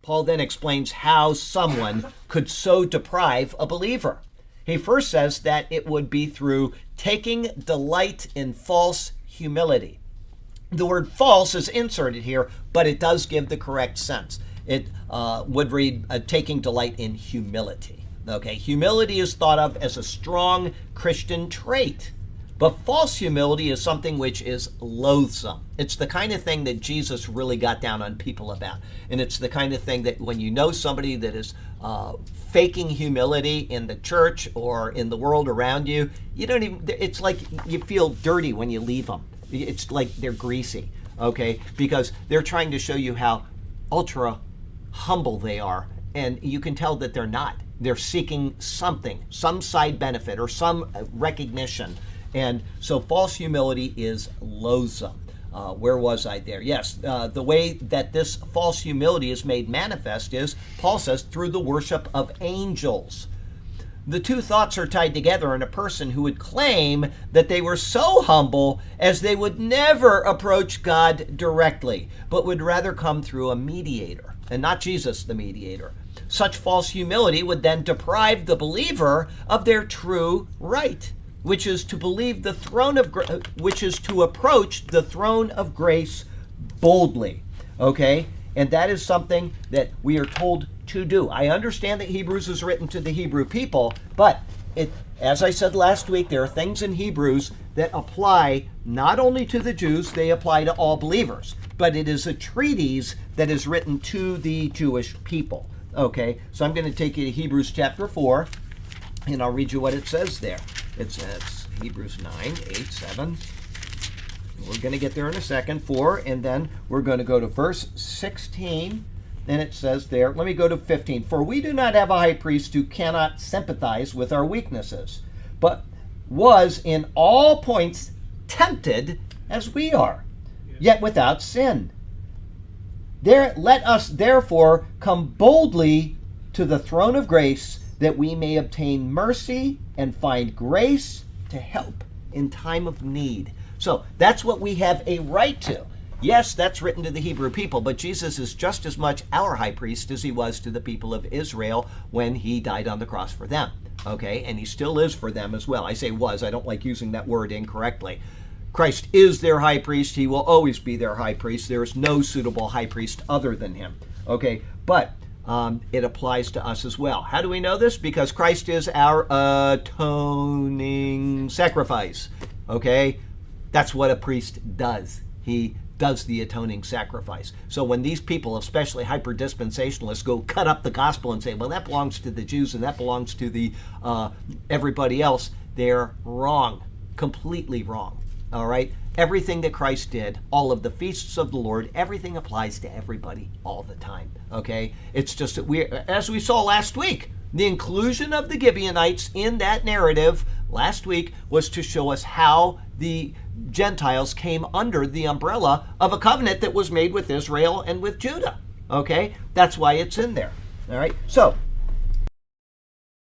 Paul then explains how someone could so deprive a believer. He first says that it would be through taking delight in false humility. The word false is inserted here, but it does give the correct sense. It would read taking delight in humility. Okay, humility is thought of as a strong Christian trait, but false humility is something which is loathsome. It's the kind of thing that Jesus really got down on people about. And it's the kind of thing that when you know somebody that is faking humility in the church or in the world around you, you don't even, it's like you feel dirty when you leave them. It's like they're greasy, okay? Because they're trying to show you how ultra humble they are, and you can tell that they're not. They're seeking something, some side benefit or some recognition. And so false humility is loathsome. Where was I there? Yes, the way that this false humility is made manifest is, Paul says, through the worship of angels. The two thoughts are tied together in a person who would claim that they were so humble as they would never approach God directly, but would rather come through a mediator, and not Jesus the mediator. Such false humility would then deprive the believer of their true right, which is to believe the throne of which is to approach the throne of grace boldly. Okay? And that is something that we are told to do. I understand that Hebrews is written to the Hebrew people, but as I said last week, there are things in Hebrews that apply not only to the Jews, they apply to all believers. But it is a treatise that is written to the Jewish people. Okay, so I'm going to take you to Hebrews chapter 4, and I'll read you what it says there. It says Hebrews 9, 8, 7. We're going to get there in a second, 4, and then we're going to go to verse 16. And it says there, let me go to 15. For we do not have a high priest who cannot sympathize with our weaknesses, but was in all points tempted as we are, yet without sin. Let us therefore come boldly to the throne of grace, that we may obtain mercy and find grace to help in time of need. So that's what we have a right to. Yes, that's written to the Hebrew people, but Jesus is just as much our high priest as he was to the people of Israel when he died on the cross for them. Okay, and he still is for them as well. I say was, I don't like using that word incorrectly. Christ is their high priest. He will always be their high priest. There is no suitable high priest other than him. Okay, but it applies to us as well. How do we know this? Because Christ is our atoning sacrifice. Okay, that's what a priest does. He does the atoning sacrifice. So when these people, especially hyper-dispensationalists, go cut up the gospel and say, well, that belongs to the Jews and that belongs to the everybody else, they're wrong, completely wrong. All right? Everything that Christ did, all of the feasts of the Lord, everything applies to everybody all the time. Okay? It's just that as we saw last week, the inclusion of the Gibeonites in that narrative last week was to show us how the Gentiles came under the umbrella of a covenant that was made with Israel and with Judah. Okay? That's why it's in there. All right? So,